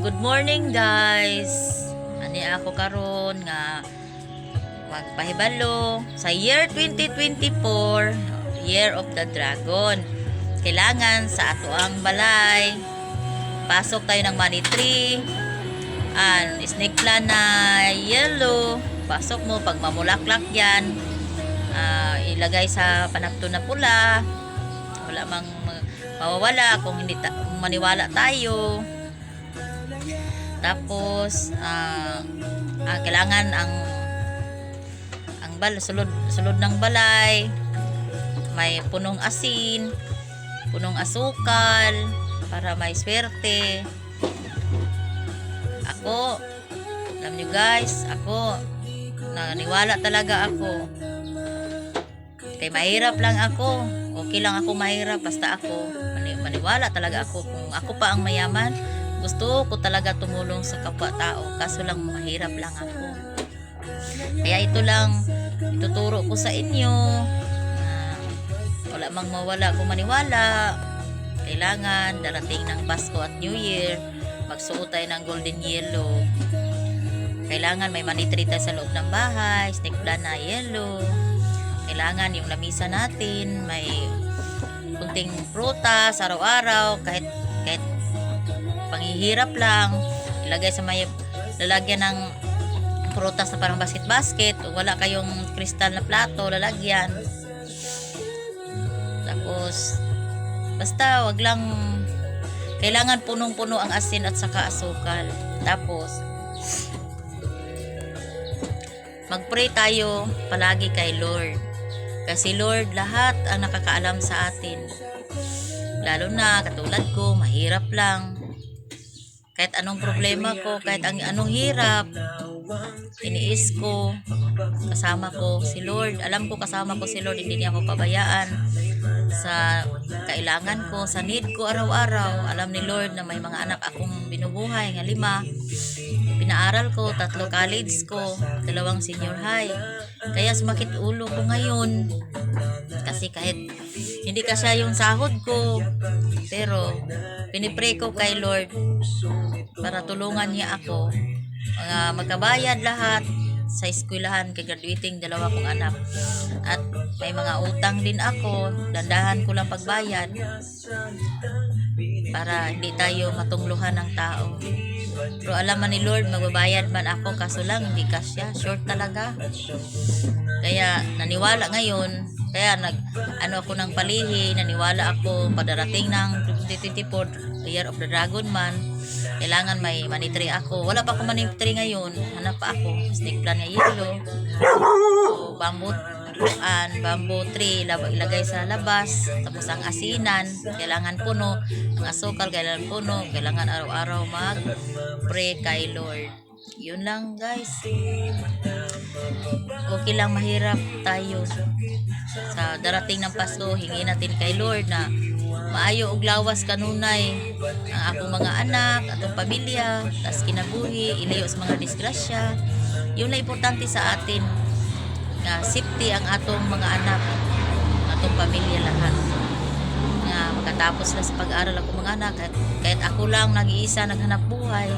Good morning guys. Ani ako karon nga magpahibalo sa year 2024, Year of the Dragon. Kailangan sa ato ang balay pasok tayo ng money tree and snake plant na yellow. Pasok mo pag mamulaklak yan, ilagay sa panagto na pula. Wala mang mawawala kung hindi maniwala tayo. Tapos kailangan ang sulod ng balay may punong asin, punong asukal para may swerte. Ako, alam nyo guys, ako naniwala talaga ako. Kay mahirap lang ako, okay lang ako mahirap, basta ako maniwala talaga ako. Kung ako pa ang mayaman, gusto ko talaga tumulong sa kapwa-tao, kaso lang mahirap lang ako. Kaya ito lang ituturo ko sa inyo. Wala mang mawala kung maniwala. Kailangan darating ng Pasko at New Year, magsuot tayo ng golden yellow. Kailangan may money tree tayo sa loob ng bahay, snake plant na yellow. Kailangan yung lamisa natin may kunting prutas araw-araw, kahit panghihirap lang, ilagay sa may lalagyan ng prutas na parang basket-basket, o wala kayong kristal na plato, lalagyan. Tapos basta wag lang, kailangan punong-puno ang asin at saka asukal. Tapos mag-pray tayo palagi kay Lord, kasi Lord lahat ang nakakaalam sa atin, lalo na katulad ko, mahirap lang. Kahit anong problema ko, kahit anong hirap, iniis ko, kasama ko si Lord. Alam ko kasama ko si Lord, hindi niya ako pabayaan sa kailangan ko, sa need ko araw-araw. Alam ni Lord na may mga anak akong binubuhay, nga 5. Pinaaral ko, 3 college ko, 2 senior high. Kaya sumakit ulo ko ngayon. Kasi kahit hindi kasya yung sahod ko, pero pinipray ko kay Lord para tulungan niya ako magkabayad lahat sa eskwelahan, kay graduating 2 kong anak. At may mga utang din ako, dandahan ko lang pagbayad para hindi tayo matungluhan ng tao. Pero alam man ni Lord, magbabayad man ako, kaso lang hindi kasya, short talaga. Kaya naniwala ngayon, kaya ako ng palihi, naniwala ako padarating ng 2024, Year of the Dragon man, kailangan may money tree ako. Wala pa ako money tree ngayon, hanap pa ako. Snake plant na yellow, so, bamboo tree, ilagay sa labas. Tapos ang asinan, kailangan puno. Ang asukal, kailangan puno. Kailangan araw-araw mag-pray kay Lord. Yun lang guys. Okay lang mahirap tayo. Sa darating ng Pasko, hingi natin kay Lord na maayo og lawas kanunay ang akong mga anak, atong pamilya, tas kinabuhi, ilayo sa mga disgrasya. Yun na importante sa atin, na safety ang atong mga anak, atong pamilya lahat. Nga makatapos na sa pag-aaral akong mga anak, kahit ako lang nag-iisa naghanap buhay,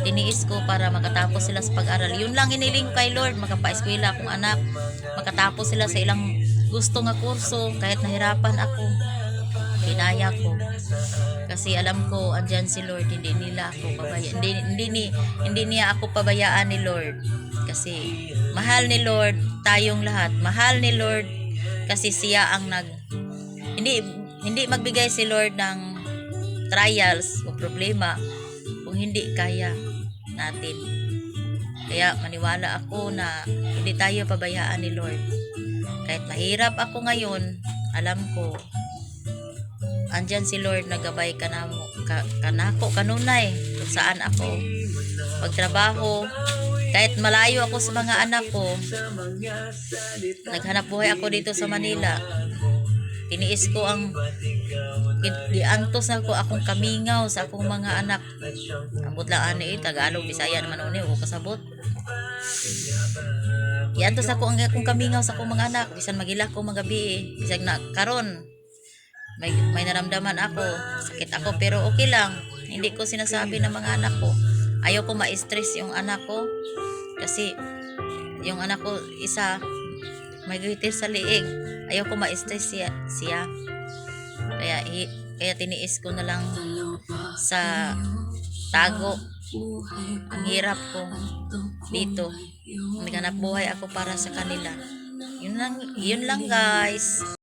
tiniis ko para makatapos sila sa pag-aral. Yun lang iniling kay Lord, makapa-eskwela akong anak, makatapos sila sa ilang gusto nga kurso, kahit nahirapan ako, kinaya ko. Kasi alam ko andyan si Lord, hindi nila ako pabayaan, hindi niya ako pabayaan ni Lord. Kasi mahal ni Lord tayong lahat, mahal ni Lord, kasi siya ang hindi magbigay si Lord ng trials o problema kung hindi kaya natin. Kaya maniwala ako na hindi tayo pabayaan ni Lord. Kahit mahirap ako ngayon, alam ko andyan si Lord, nagabay kanako kanunay kung saan ako pagtrabaho. Kahit malayo ako sa mga anak ko, naghanap buhay ako dito sa Manila, tiniis ko ang giantos na ko akong kamingaw sa akong mga anak. Ambot lang ani Tagalog, Bisaya naman uni ko kasabot. Giantos ako ang akong kamingaw sa akong mga anak, bisan magila ko magabi, bisag na karon may naramdaman ako, sakit ako, pero okay lang. Hindi ko sinasabi ng mga anak ko. Ayaw ko ma-stress yung anak ko. Kasi yung anak ko isa may gitis sa liig. Ayaw ko ma-stress siya. Kaya tiniis ko na lang sa tago. Ang hirap ko dito. Naghanap buhay ako para sa kanila. Yun lang guys.